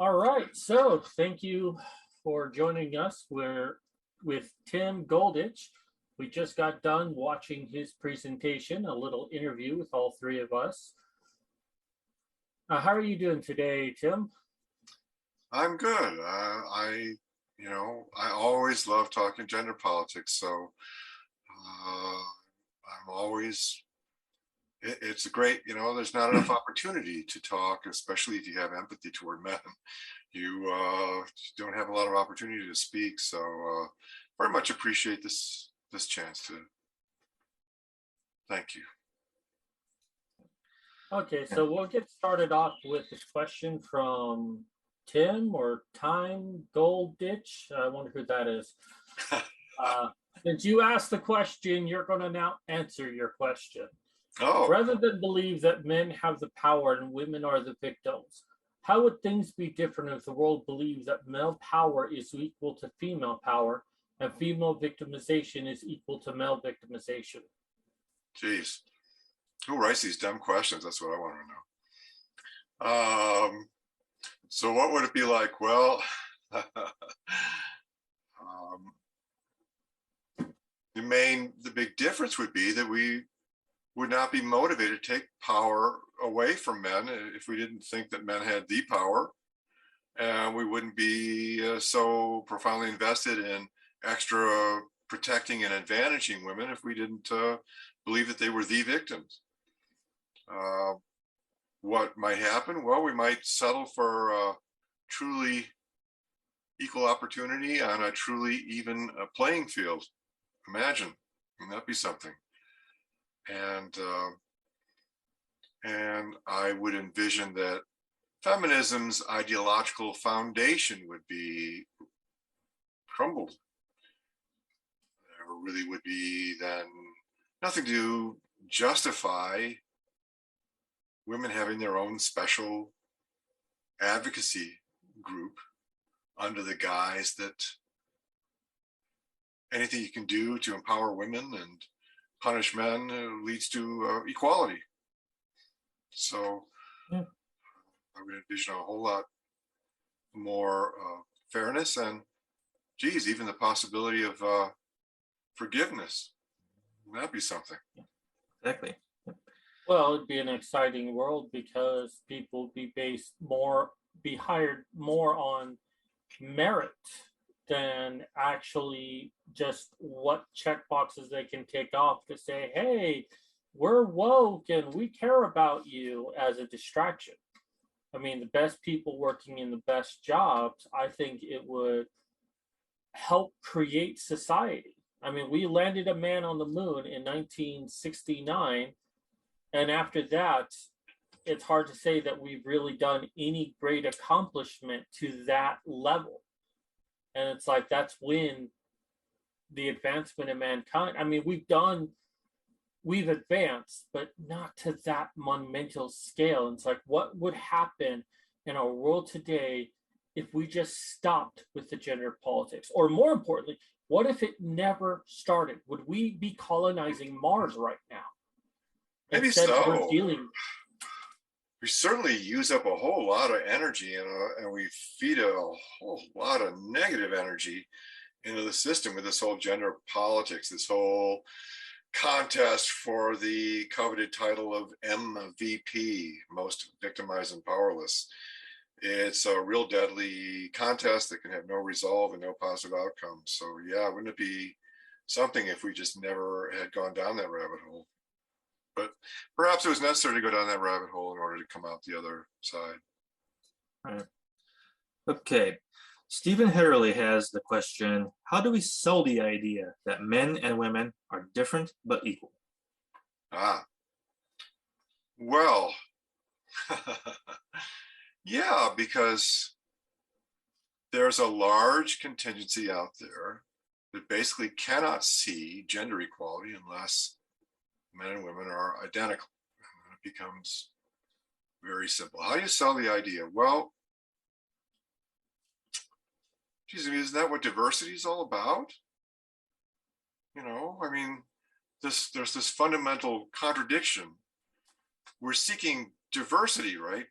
All right, so thank you for joining us. We're with Tim Goldich. We just got done watching his presentation, a little interview with all three of us. How are you doing today, Tim? I'm good. I always love talking gender politics. So I'm always, it's a great, there's not enough opportunity to talk, especially if you have empathy toward men. You don't have a lot of opportunity to speak. So very much appreciate this chance to thank you. Okay, so we'll get started off with this question from Tim or Time Goldich. I wonder who that is. Since you asked the question, you're going to now answer your question. Oh, Rather than believe that men have the power and women are the victims, how would things be different if the world believed that male power is equal to female power and female victimization is equal to male victimization? geez. Who writes these dumb questions? That's what I want to know. So what would it be like? Well, the big difference would be that we would not be motivated to take power away from men if we didn't think that men had the power, and we wouldn't be so profoundly invested in extra protecting and advantaging women if we didn't believe that they were the victims. What might happen? Well, we might settle for truly equal opportunity on a truly even playing field. Imagine, wouldn't that be something? And I would envision that feminism's ideological foundation would be crumbled. There really would be then nothing to justify women having their own special advocacy group under the guise that anything you can do to empower women and punish men leads to equality. So I would envision a whole lot more fairness and, geez, even the possibility of forgiveness. That'd be something. Exactly. Well, it'd be an exciting world because people would be hired more on merit than actually just what check boxes they can take off to say, hey, we're woke and we care about you, as a distraction. I mean, the best people working in the best jobs, I think it would help create society. I mean, we landed a man on the moon in 1969. And after that, it's hard to say that we've really done any great accomplishment to that level. And it's like, that's when the advancement of mankind, I mean, we've advanced, but not to that monumental scale. And it's like, what would happen in our world today if we just stopped with the gender politics? Or more importantly, what if it never started? Would we be colonizing Mars right now? Maybe Instead, so. dealing. We certainly use up a whole lot of energy, and we feed a whole lot of negative energy into the system with this whole gender politics, this whole contest for the coveted title of MVP, most victimized and powerless. It's a real deadly contest that can have no resolve and no positive outcome. So yeah, wouldn't it be something if we just never had gone down that rabbit hole? But perhaps it was necessary to go down that rabbit hole in order to come out the other side. Right. Okay. Stephen Hetterly has the question, how do we sell the idea that men and women are different but equal? Well, yeah, because there's a large contingency out there that basically cannot see gender equality unless men and women are identical. And it becomes very simple. How do you sell the idea? Well, geez, I mean, isn't that what diversity is all about? I mean, there's this fundamental contradiction. We're seeking diversity, right?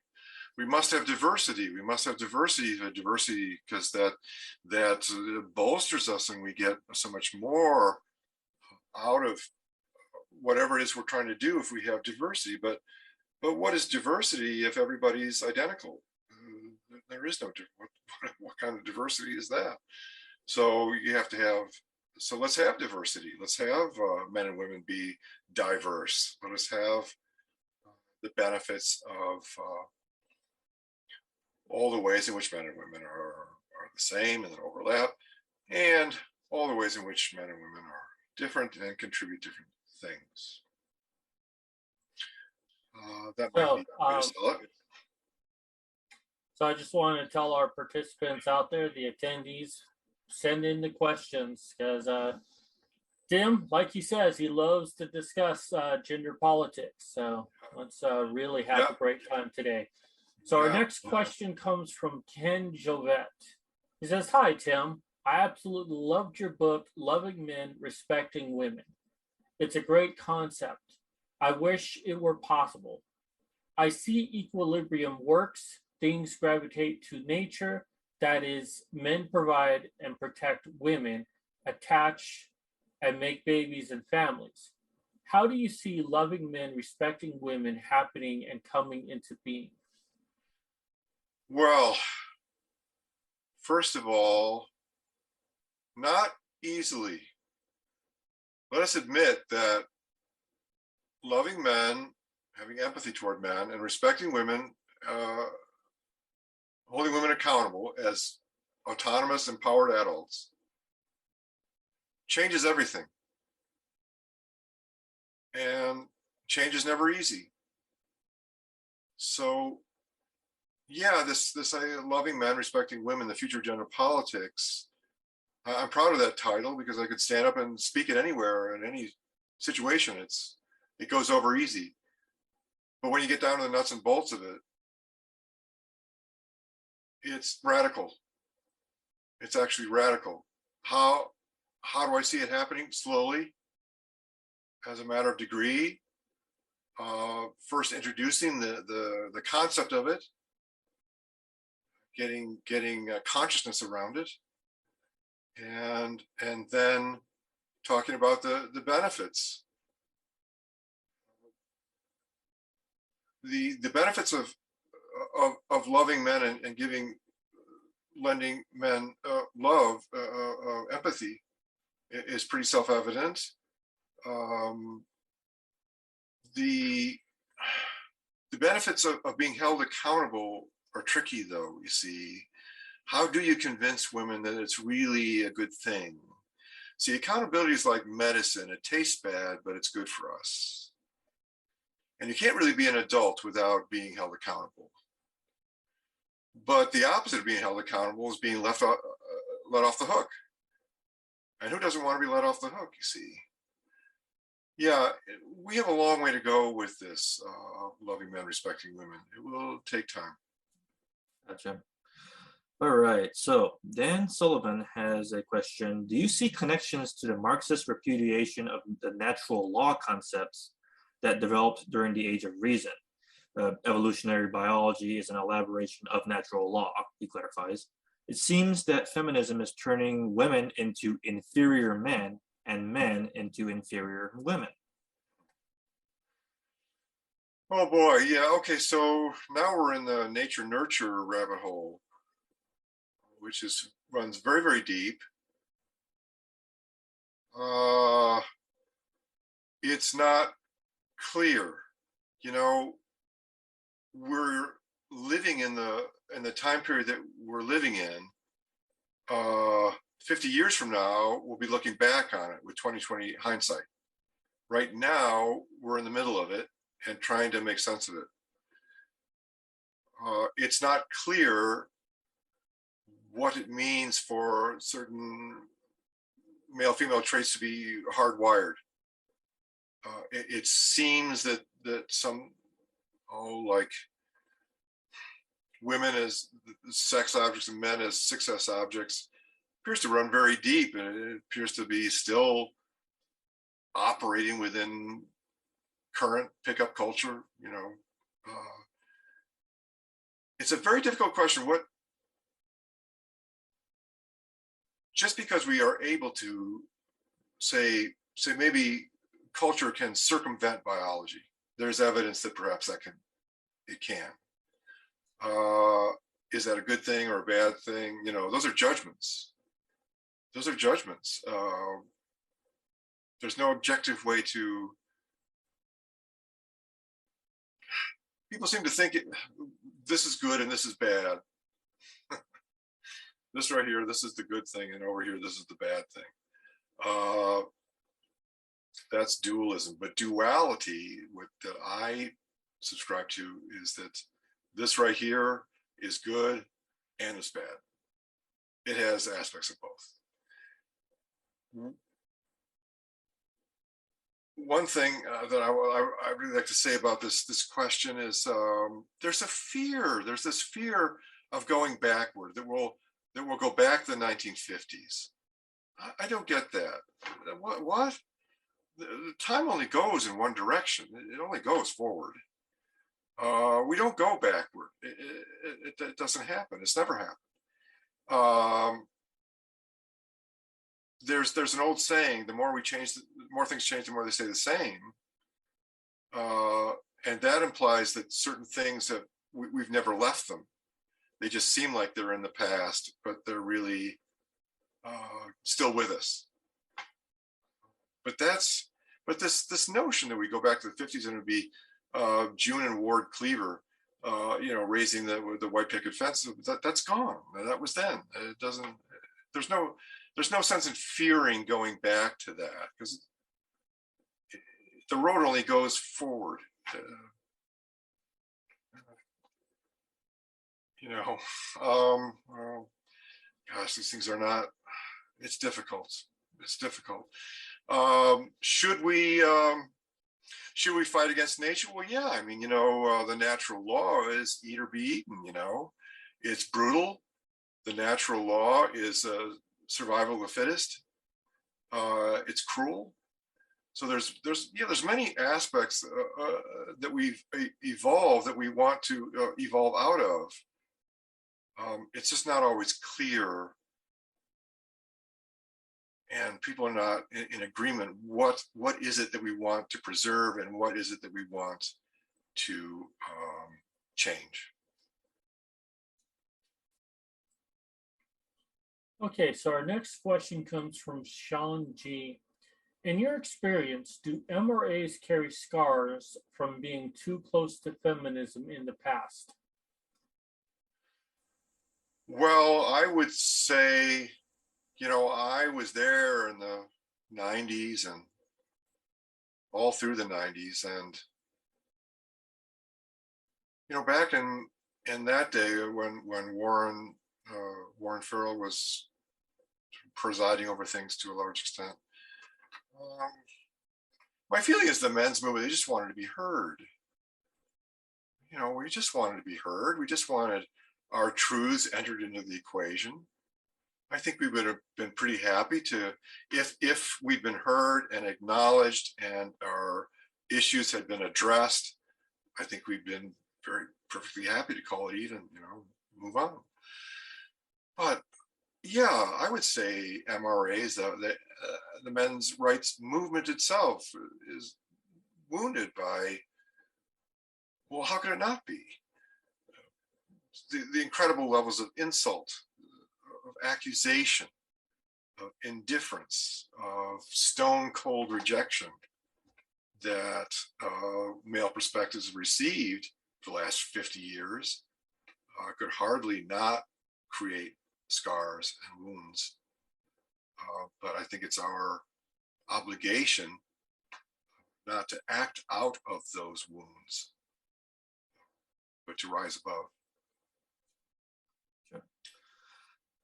we must have diversity. We must have diversity because that bolsters us, and we get so much more out of whatever it is we're trying to do if we have diversity. But what is diversity if everybody's identical? There is no what kind of diversity is that? So you have to have. So let's have diversity. Let's have men and women be diverse. Let us have the benefits of all the ways in which men and women are the same and overlap, and all the ways in which men and women are different and contribute different things. That might be a way to sell it. So I just want to tell our participants out there, the attendees, send in the questions, because Tim, like he says, he loves to discuss gender politics. So let's really have a great time today. So our next question comes from Ken Jovette. He says, "Hi, Tim. I absolutely loved your book, Loving Men, Respecting Women. It's a great concept. I wish it were possible. I see equilibrium works. Things gravitate to nature. That is, men provide and protect women, attach and make babies and families. How do you see loving men, respecting women happening and coming into being?" Well, first of all, not easily. Let us admit that loving men, having empathy toward men, and respecting women, holding women accountable as autonomous, empowered adults, changes everything. And change is never easy. So, yeah, this loving men, respecting women, the future of gender politics. I'm proud of that title because I could stand up and speak it anywhere in any situation. It goes over easy. But when you get down to the nuts and bolts of it, it's radical. It's actually radical. How do I see it happening? Slowly, as a matter of degree. First introducing the concept of it, getting consciousness around it, and then talking about the benefits. The benefits of loving men and lending men love, empathy, is pretty self-evident. The benefits of being held accountable are tricky, though. You see, how do you convince women that it's really a good thing? See, accountability is like medicine. It tastes bad, but it's good for us. And you can't really be an adult without being held accountable. But the opposite of being held accountable is being let off the hook. And who doesn't want to be let off the hook, you see? Yeah, we have a long way to go with this, loving men, respecting women. It will take time. Gotcha. All right. So Dan Sullivan has a question. Do you see connections to the Marxist repudiation of the natural law concepts that developed during the Age of Reason? Evolutionary biology is an elaboration of natural law, he clarifies. It seems that feminism is turning women into inferior men and men into inferior women. Oh boy, yeah, okay, so now we're in the nature-nurture rabbit hole, which runs very, very deep. It's not clear. You know, we're living in the time period that we're living in. 50 years from now, we'll be looking back on it with 2020 hindsight. Right now, we're in the middle of it and trying to make sense of it. It's not clear what it means for certain male-female traits to be hardwired. It seems that some, like women as sex objects and men as success objects, appears to run very deep, and it appears to be still operating within current pickup culture, it's a very difficult question. Just because we are able to say maybe culture can circumvent biology, there's evidence that perhaps it can. Is that a good thing or a bad thing? Those are judgments. There's no objective way to. People seem to think this is good and this is bad. This right here, this is the good thing, and over here, this is the bad thing. That's dualism. But duality, that I subscribe to, is that this right here is good and it's bad. It has aspects of both. One thing that I really like to say about this question is there's this fear of going backward, that we'll go back to the 1950s. I don't get that. What? The time only goes in one direction. It only goes forward. We don't go backward. It doesn't happen. It's never happened. There's an old saying: the more we change, the more things change, the more they stay the same. And that implies that certain things that we've never left them. They just seem like they're in the past, but they're really still with us. But this notion that we go back to the 50s and it would be June and Ward Cleaver, raising the white picket fence, that's gone. That was then. It doesn't. There's no sense in fearing going back to that, because the road only goes forward. Well, gosh, these things are not. It's difficult. Should we fight against nature? Well, yeah. I mean, the natural law is eat or be eaten. It's brutal. The natural law is survival of the fittest. It's cruel. So there's many aspects that we've evolved that we want to evolve out of. It's just not always clear, and people are not in agreement. What is it that we want to preserve, and what is it that we want to change? Okay, so our next question comes from Sean G. In your experience, do MRAs carry scars from being too close to feminism in the past? Well, I would say, I was there in the 90s and all through the 90s. And, back in that day when Warren Farrell was presiding over things to a large extent, my feeling is the men's movement, they just wanted to be heard. We just wanted to be heard. We just wanted our truths entered into the equation. I think we would have been pretty happy if we'd been heard and acknowledged and our issues had been addressed. I think we'd been perfectly happy to call it even, move on. But yeah, I would say MRAs, the men's rights movement itself is wounded by, well, how could it not be? The incredible levels of insult, of accusation, of indifference, of stone cold rejection that male perspectives have received for the last 50 years could hardly not create scars and wounds. But I think it's our obligation not to act out of those wounds, but to rise above. Sure.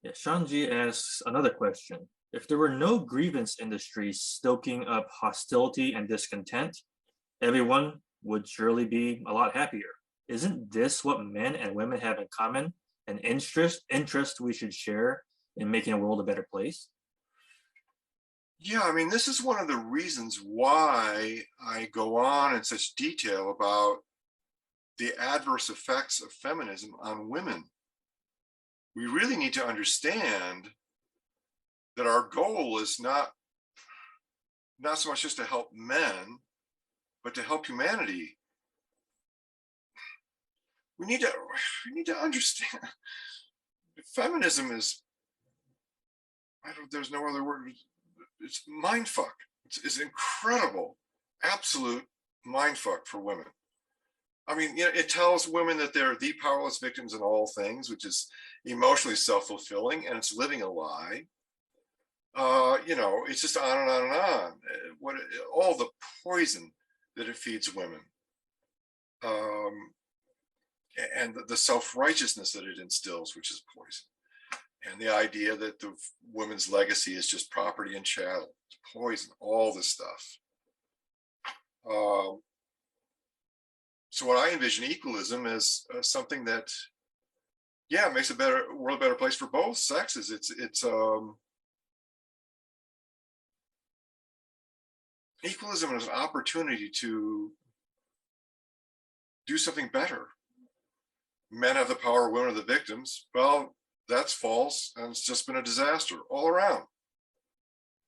Yeah, Shanji asks another question. If there were no grievance industries stoking up hostility and discontent, everyone would surely be a lot happier. Isn't this what men and women have in common? An interest we should share in making a world a better place? Yeah, I mean, this is one of the reasons why I go on in such detail about the adverse effects of feminism on women. We really need to understand that our goal is not so much just to help men, but to help humanity. We need to understand feminism is, there's no other word. It's mindfuck. It's incredible, absolute mindfuck for women. I mean, it tells women that they're the powerless victims in all things, which is emotionally self-fulfilling, and it's living a lie. It's just on and on and on. All the poison that it feeds women, and the self-righteousness that it instills, which is poison, and the idea that the women's legacy is just property and chattel. It's poison. All this stuff. So what I envision equalism as something that, makes a world a better place for both sexes. Equalism is an opportunity to do something better. Men have the power, women are the victims. Well, that's false, and it's just been a disaster all around.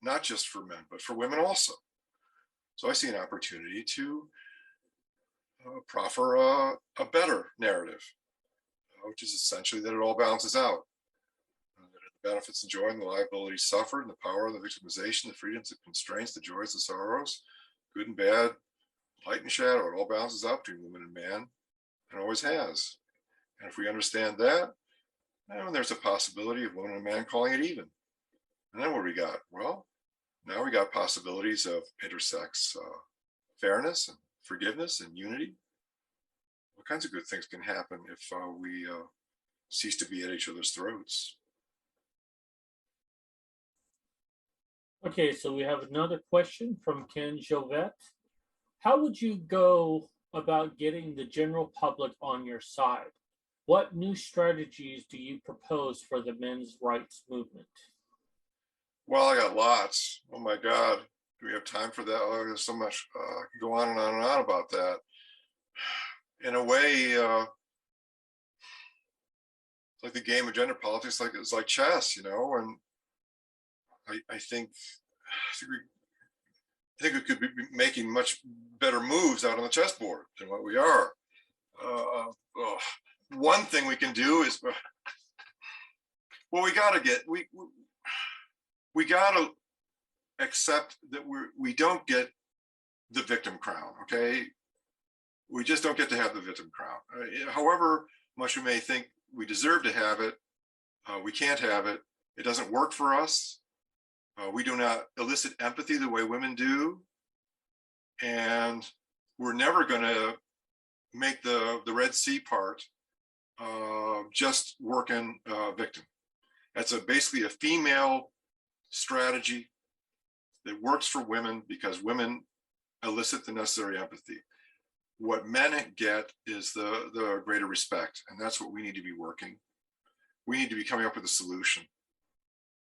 Not just for men, but for women also. So I see an opportunity to proffer a better narrative, which is essentially that it all balances out. The benefits enjoyed and the liabilities suffered, and the power of the victimization, the freedoms, the constraints, the joys, the sorrows, good and bad, light and shadow, it all balances out between woman and man, and always has. And if we understand that, then there's a possibility of woman and man calling it even. And then what do we got? Well, now we got possibilities of intersex fairness and forgiveness and unity. All kinds of good things can happen if we cease to be at each other's throats. Okay, so we have another question from Ken Jovet. How would you go about getting the general public on your side? What new strategies do you propose for the men's rights movement? Well, I got lots. Oh my God. Do we have time for that? Oh, there's so much. I could go on and on and on about that. In a way, like the game of gender politics, it's like chess, and I think we could be making much better moves out on the chessboard than what we are. One thing we can do is, well, we got to accept that we don't get the victim crown. Okay, we just don't get to have the victim crown. However much we may think we deserve to have it, we can't have it. It doesn't work for us. We do not elicit empathy the way women do, and we're never going to make the Red Sea part just working victim. That's basically a female strategy that works for women because women elicit the necessary empathy. What men get is the greater respect, and that's what we need to be working. We need to be coming up with a solution.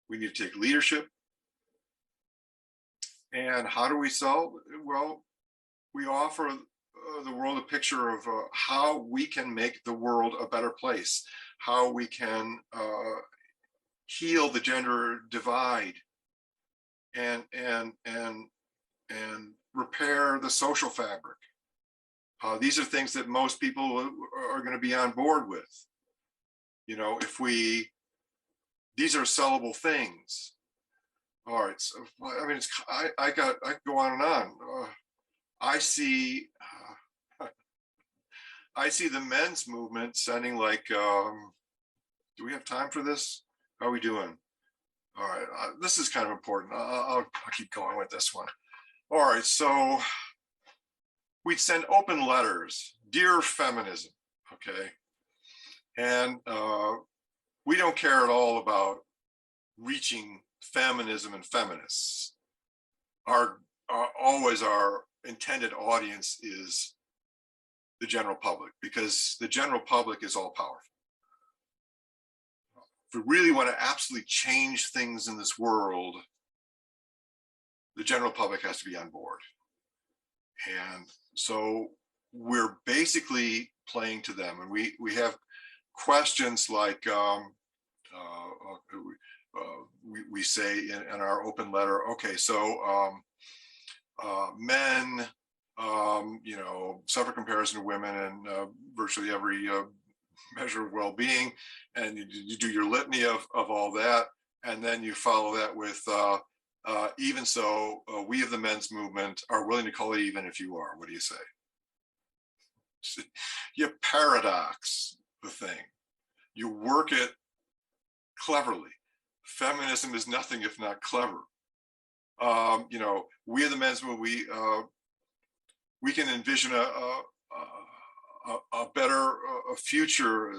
We need to take leadership. And how do we solve? Well, we offer the world a picture of how we can make the world a better place, how we can heal the gender divide, and repair the social fabric. These are things that most people are going to be on board with. These are sellable things. All right. So, I mean, I could go on and on. I see the men's movement sounding like, do we have time for this? How are we doing? All right. This is kind of important. I'll keep going with this one. All right. So we'd send open letters, dear feminism. Okay. And we don't care at all about reaching feminism and feminists. Our intended audience is the general public, because the general public is all powerful. If we really want to absolutely change things in this world, the general public has to be on board. And so we're basically playing to them. And we have questions like, we say in our open letter, okay, so men, suffer comparison to women in virtually every measure of well-being, and you do your litany of all that, and then you follow that with even so, we of the men's movement are willing to call it even if you are. What do you say? You paradox the thing. You work it cleverly. Feminism is nothing if not clever. We of the men's movement, we can envision a better future,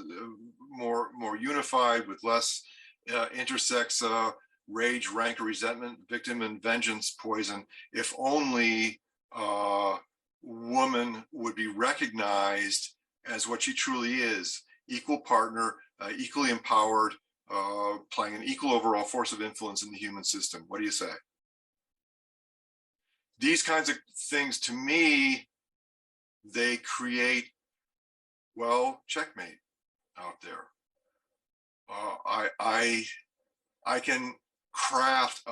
more unified, with less intersex rage, rancor, resentment, victim and vengeance poison, if only woman would be recognized as what she truly is: equal partner, equally empowered, playing an equal overall force of influence in the human system. What do you say? These kinds of things, to me, they create, well, checkmate out there. I can craft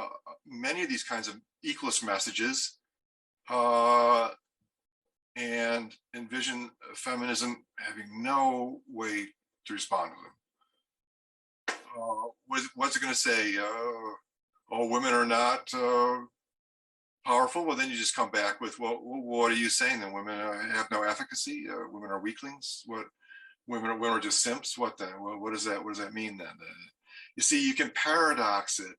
many of these kinds of equalist messages and envision feminism having no way to respond to them. What's it going to say? Oh, women are not powerful? Well, then you just come back with, well, what are you saying then? Women have no efficacy? Women are weaklings? What? Women are just simps? What then? Well, what does that mean then? You see, you can paradox it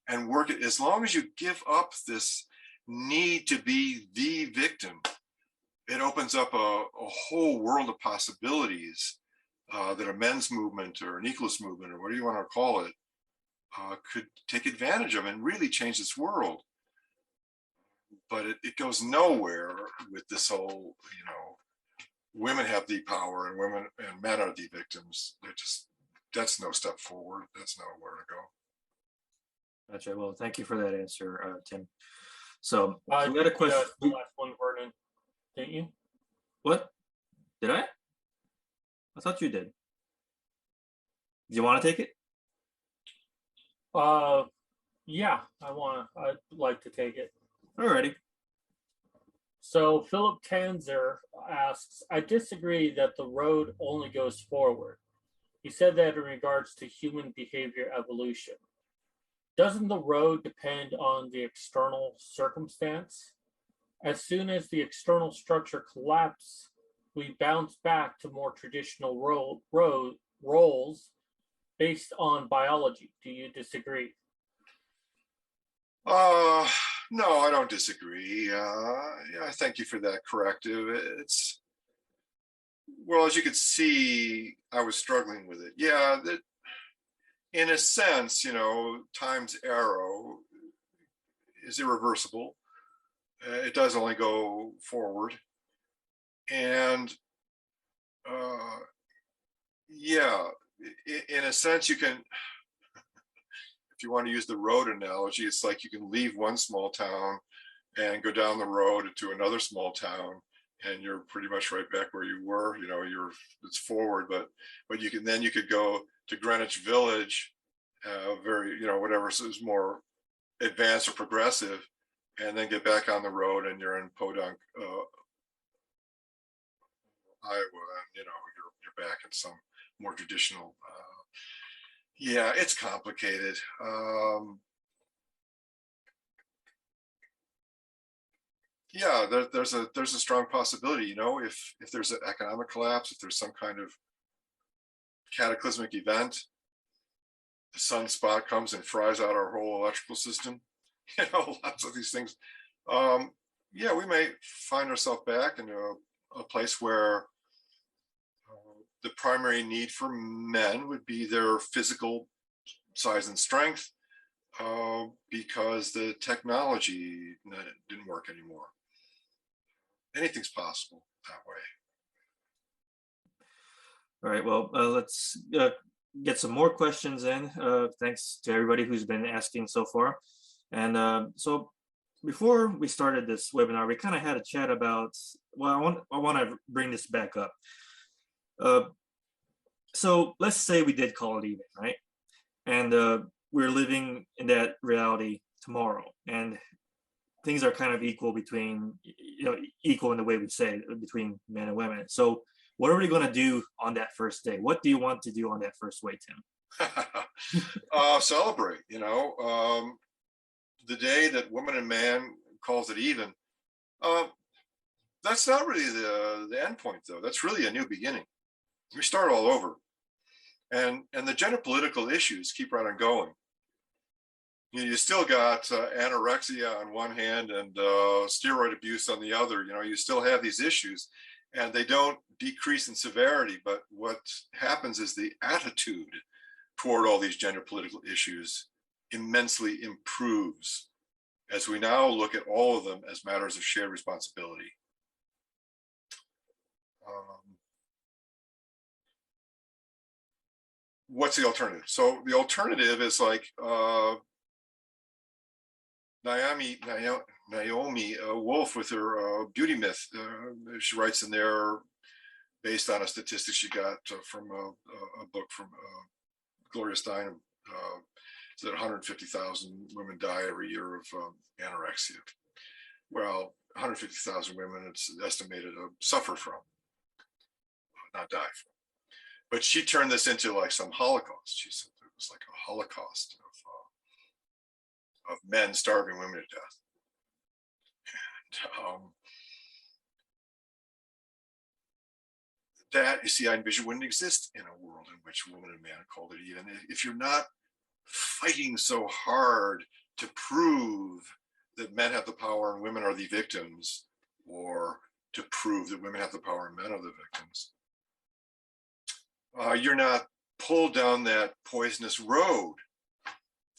and work it, as long as you give up this need to be the victim. It opens up a whole world of possibilities that a men's movement or an equalist movement, or whatever you want to call it, could take advantage of and really change this world. But it goes nowhere with this whole, women have the power and women and men are the victims. That's no step forward. That's nowhere to go. Gotcha. Well, thank you for that answer, Tim. So we had a You question. asked the last one, Vernon, didn't you? What? Did I? I thought you did. Do you want to take it? Yeah, I'd like to take it. Alrighty. So Philip Tanzer asks, I disagree that the road only goes forward. He said that in regards to human behavior evolution. Doesn't the road depend on the external circumstance? As soon as the external structure collapses, we bounce back to more traditional roles based on biology. Do you disagree? No, I don't disagree. Yeah, thank you for that corrective. Well, as you could see, I was struggling with it. Yeah, that in a sense, time's arrow is irreversible. It does only go forward. And yeah, in a sense, you can, if you want to use the road analogy, it's like you can leave one small town and go down the road to another small town, and you're pretty much right back where you were. It's forward, but you could go to Greenwich Village, whatever is more advanced or progressive, and then get back on the road, and you're in Podunk, Iowa, and you're back in some more traditional. Yeah, it's complicated. Yeah, there's a strong possibility. If there's an economic collapse, if there's some kind of cataclysmic event, the sunspot comes and fries out our whole electrical system. Lots of these things. Yeah, we may find ourselves back in a place where the primary need for men would be their physical size and strength, because the technology didn't work anymore. Anything's possible that way. All right. Well, let's get some more questions in. Thanks to everybody who's been asking so far. And so before we started this webinar, we kind of had a chat about, well, I want to bring this back up. So let's say we did call it even, right? And we're living in that reality tomorrow, and things are kind of equal between, equal in the way we say it, between men and women. So what are we going to do on that first day? What do you want to do on that first way, Tim? Celebrate, the day that woman and man calls it even. That's not really the end point, though. That's really a new beginning. We start all over, and the gender political issues keep right on going. You still got anorexia on one hand and steroid abuse on the other. You still have these issues, and they don't decrease in severity. But what happens is the attitude toward all these gender political issues immensely improves as we now look at all of them as matters of shared responsibility. What's the alternative? So the alternative is like Naomi Wolf with her beauty myth. She writes in there, based on a statistic she got from a book from Gloria Steinem, that 150,000 women die every year of anorexia. Well, 150,000 women, it's estimated, suffer from, not die from. But she turned this into like some Holocaust. She said it was like a Holocaust of men starving women to death. And that, you see, I envision wouldn't exist in a world in which woman and man called it even. If you're not fighting so hard to prove that men have the power and women are the victims, or to prove that women have the power and men are the victims, you're not pulled down that poisonous road.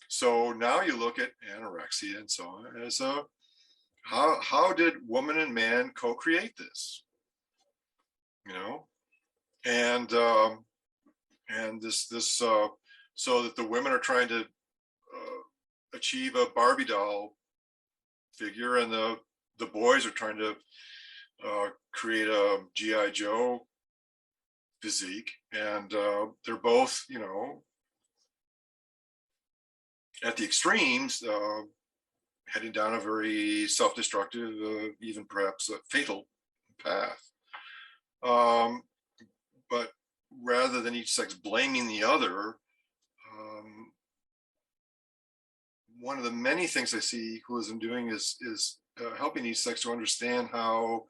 So now you look at anorexia and so on as how did woman and man co-create this? And this so that the women are trying to achieve a Barbie doll figure, and the boys are trying to create a G.I. Joe physique, and they're both, at the extremes, heading down a very self-destructive, even perhaps a fatal path. But rather than each sex blaming the other, one of the many things I see equalism doing is helping each sex to understand how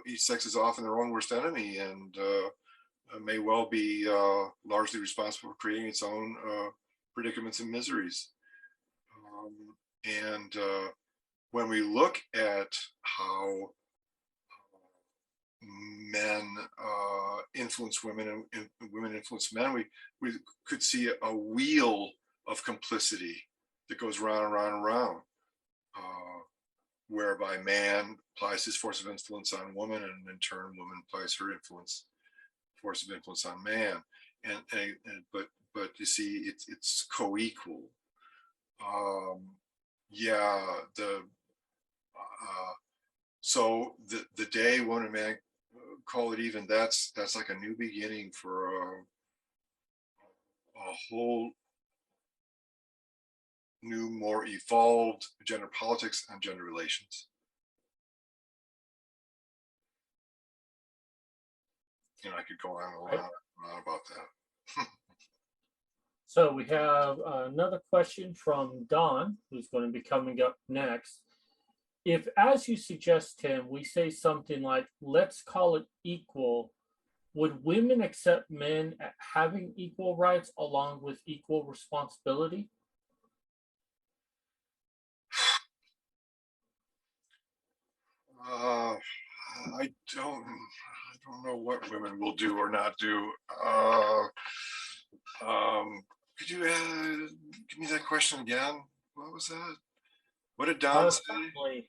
each sex is often their own worst enemy, and may well be largely responsible for creating its own predicaments and miseries. And when we look at how men influence women and women influence men, we could see a wheel of complicity that goes round and round and round, whereby man applies his force of influence on woman, and in turn woman applies her force of influence on man. But you see, it's co-equal. So the day woman and man call it even, that's like a new beginning for a whole new, more evolved gender politics and gender relations. I could go on and on about that. So we have another question from Don, who's going to be coming up next. If, as you suggest, Tim, we say something like, let's call it equal, would women accept men having equal rights along with equal responsibility? I don't know what women will do or not do. Could you give me that question again? What was that? What did Don say?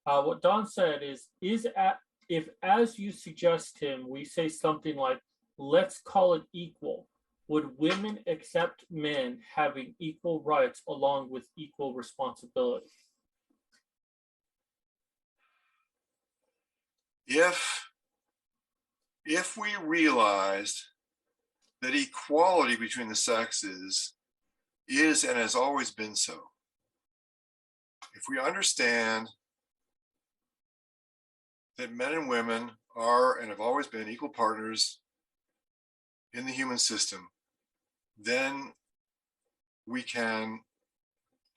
What Don said is if, as you suggest, Tim, we say something like, let's call it equal, would women accept men having equal rights along with equal responsibility? If if we realized that equality between the sexes is and has always been so, if we understand that men and women are and have always been equal partners in the human system, then we can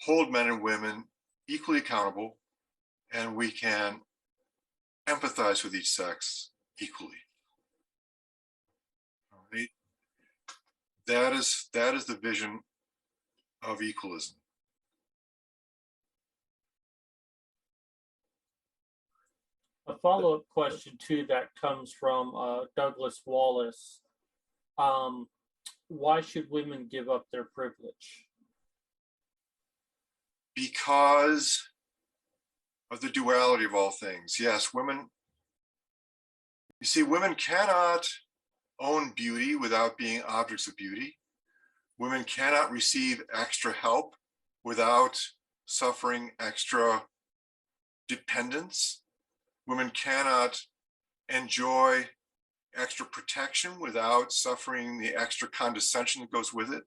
hold men and women equally accountable, and we can empathize with each sex equally. All right? That is the vision of equalism. A follow-up question too that comes from Douglas Wallace. Why should women give up their privilege? Because of the duality of all things. Yes, women, you see, women cannot own beauty without being objects of beauty. Women cannot receive extra help without suffering extra dependence. Women cannot enjoy extra protection without suffering the extra condescension that goes with it.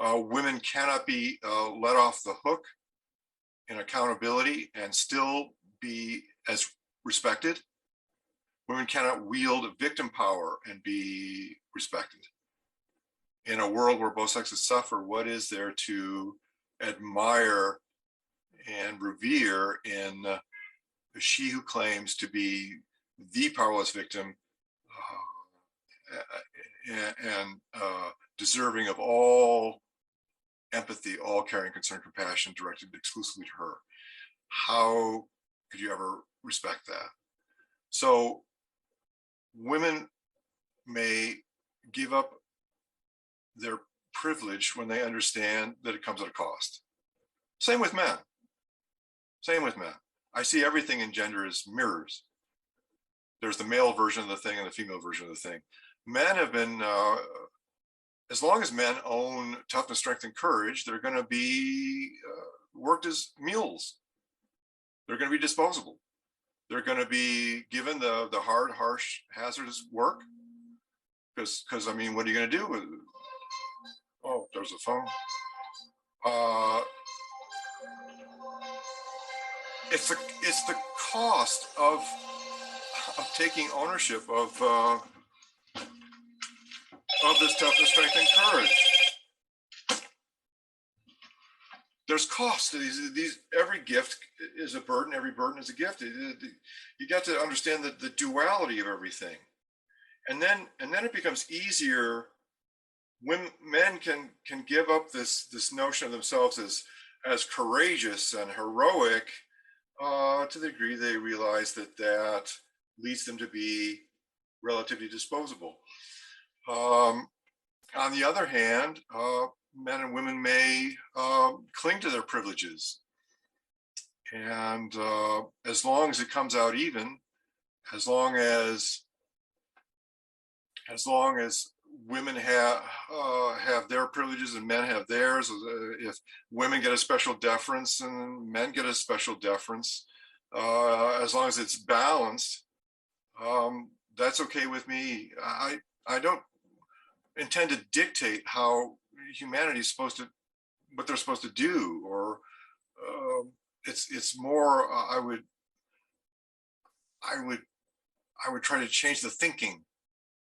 Women cannot be let off the hook in accountability and still be as respected. Women cannot wield victim power and be respected. In a world where both sexes suffer, what is there to admire and revere in she who claims to be the powerless victim and deserving of all empathy, all caring, concern, compassion directed exclusively to her? How could you ever respect that? So women may give up their privilege when they understand that it comes at a cost. Same with men. Same with men. I see everything in gender as mirrors. There's the male version of the thing and the female version of the thing. Men have been, as long as men own toughness, strength, and courage, they're going to be worked as mules. They're going to be disposable. They're going to be given the hard, harsh, hazardous work. Because I mean, what are you going to do with? Oh, there's a phone. It's the cost of taking ownership of this toughness, strength, and courage. There's cost. These every gift is a burden. Every burden is a gift. You got to understand the duality of everything, and then it becomes easier when men can give up this notion of themselves as courageous and heroic to the degree they realize that leads them to be relatively disposable. On the other hand, men and women may cling to their privileges, and as long as it comes out even, as long as women have their privileges and men have theirs, if women get a special deference and men get a special deference, as long as it's balanced, that's okay with me. I don't intend to dictate how humanity is what they're supposed to do, or it's more I would try to change the thinking,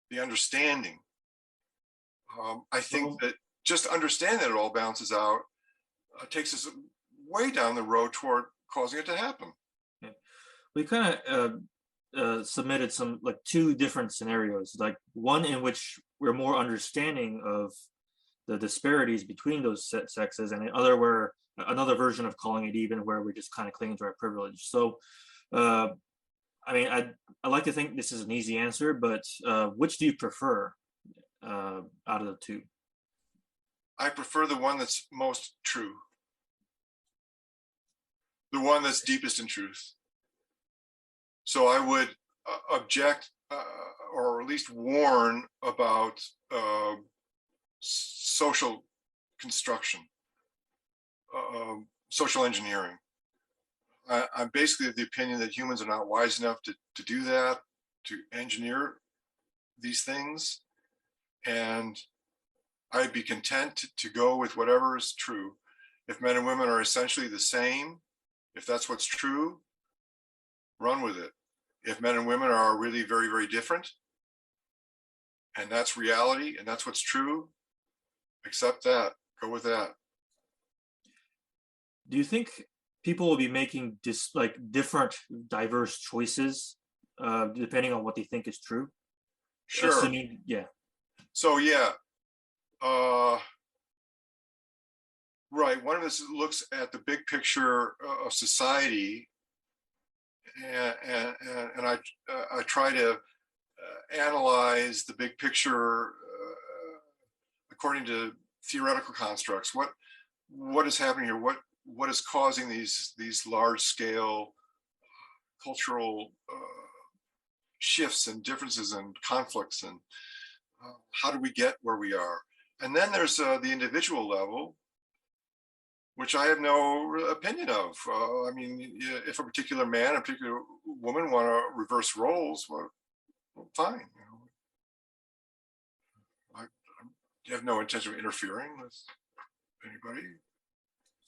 the understanding. I think that just understanding that it all balances out takes us way down the road toward causing it to happen. Yeah. We kind of submitted some two different scenarios, like one in which we're more understanding of the disparities between those sexes, and the other where another version of calling it even, where we're just kind of clinging to our privilege. So I mean, I like to think this is an easy answer, but which do you prefer out of the two? I prefer the one that's most true, the one that's deepest in truth. So I would object or at least warn about social construction, social engineering. I'm basically of the opinion that humans are not wise enough to do that, to engineer these things, and I'd be content to go with whatever is true. If men and women are essentially the same, if that's what's true, run with it. If men and women are really very, very different, and that's reality, and that's what's true, accept that, go with that. Do you think people will be making different, diverse choices depending on what they think is true? Sure. Assuming, yeah. So yeah, right. One of us looks at the big picture of society, and I try to analyze the big picture according to theoretical constructs. What is happening here? What is causing these large scale cultural shifts and differences and conflicts, and how do we get where we are? And then there's the individual level, which I have no opinion of. I mean, if a particular man, a particular woman want to reverse roles, well, fine. You know, I have no intention of interfering with anybody.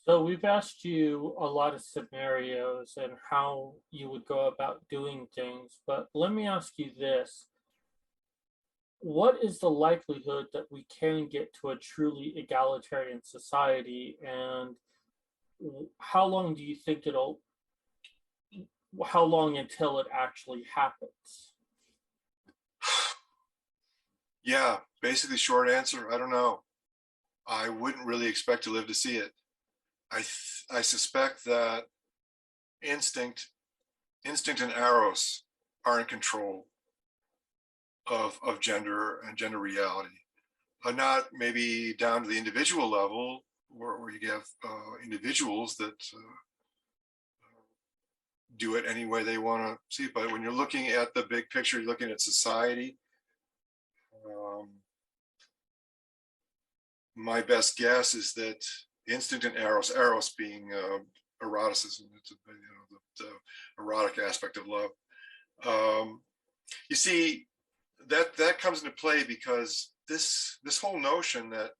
So we've asked you a lot of scenarios and how you would go about doing things, but let me ask you this. What is the likelihood that we can get to a truly egalitarian society, and how long do you think how long until it actually happens? Yeah, basically short answer, I don't know. I wouldn't really expect to live to see it. I suspect that instinct and eros are in control of gender and gender reality. Not maybe down to the individual level, where you have individuals that do it any way they want to see it. But when you're looking at the big picture, you're looking at society. My best guess is that instinct and eros being eroticism, it's the erotic aspect of love. You see, that comes into play because this whole notion that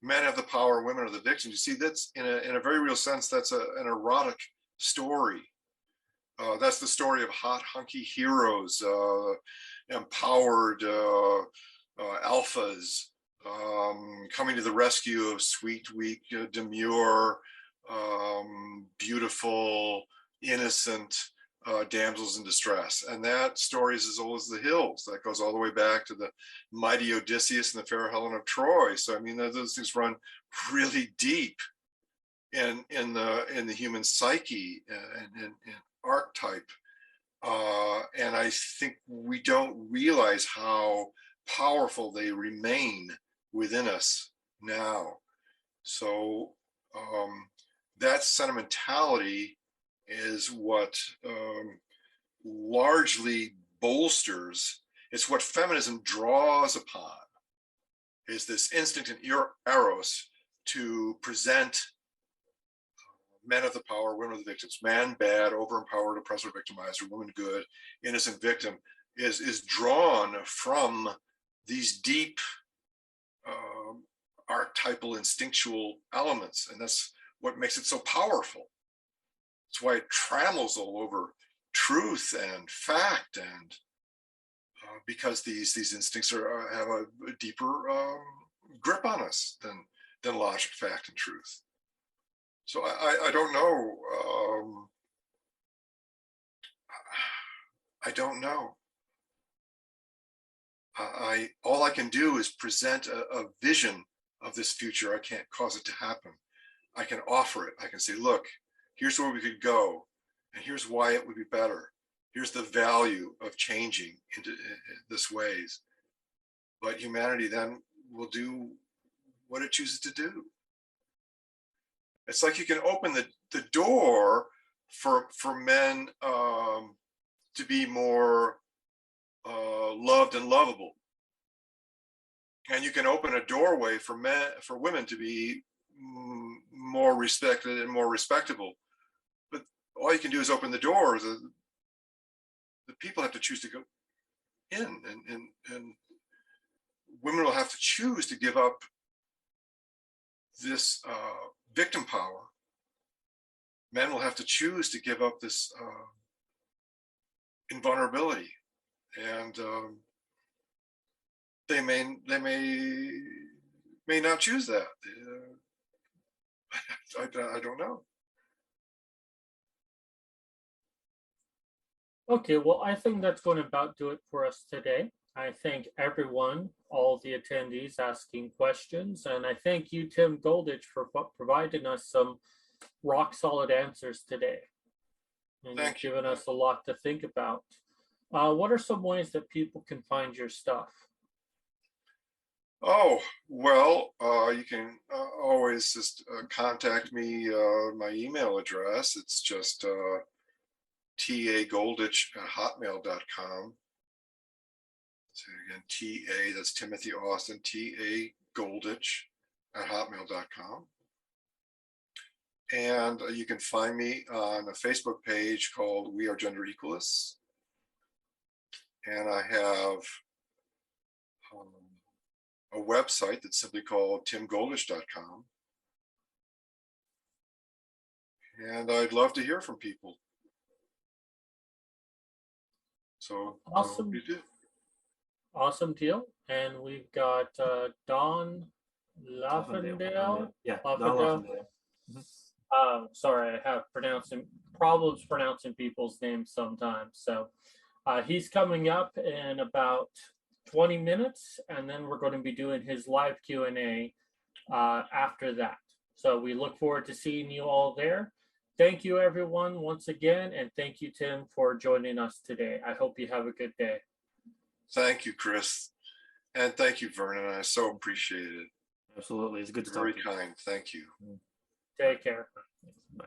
men have the power, women are the victims. You see, that's in a very real sense, that's an erotic story. That's the story of hot, hunky heroes, empowered alphas, coming to the rescue of sweet, weak, demure, beautiful, innocent damsels in distress. And that story is as old as the hills. That goes all the way back to the mighty Odysseus and the fair Helen of Troy. So I mean, those things run really deep in the human psyche and archetype. And I think we don't realize how powerful they remain within us now. So that sentimentality is what largely bolsters, it's what feminism draws upon, is this instinct and eros to present men of the power, women of the victims, man bad, over-empowered, oppressor, victimizer, woman good, innocent victim, is drawn from these deep archetypal instinctual elements. And that's what makes it so powerful. That's why it trammels all over truth and fact, and because these instincts have a deeper grip on us than logic, fact, and truth. So I don't know. I don't know. All I can do is present a vision of this future. I can't cause it to happen. I can offer it. I can say, look, here's where we could go, and here's why it would be better. Here's the value of changing into this ways. But humanity then will do what it chooses to do. It's like you can open the door for men to be more loved and lovable, and you can open a doorway for women to be more respected and more respectable. But all you can do is open the door. The people have to choose to go in and women will have to choose to give up this victim power. Men will have to choose to give up this invulnerability, and they may not choose that. I don't know. Okay, well, I think that's going to about do it for us today. I thank everyone, all the attendees asking questions, and I thank you, Tim Goldich, for providing us some rock solid answers today. And you've given us a lot to think about. What are some ways that people can find your stuff? Oh, well, you can always just contact me. My email address, it's just tagoldich@hotmail.com. So again, TA, that's Timothy Austin, tagoldich@hotmail.com. And you can find me on a Facebook page called We Are Gender Equalists. And I have a website that's simply called timgoldich.com. And I'd love to hear from people. So awesome. Awesome deal. And we've got Don Laufendale. Yeah, Laufendale. Sorry, I have problems pronouncing people's names sometimes. So he's coming up in about 20 minutes, and then we're going to be doing his live Q&A after that. So we look forward to seeing you all there. Thank you, everyone, once again, and thank you, Tim, for joining us today. I hope you have a good day. Thank you, Chris. And thank you, Vernon. I so appreciate it. Absolutely. It's good to talk Very to you. kind. Thank you. Take care. Bye.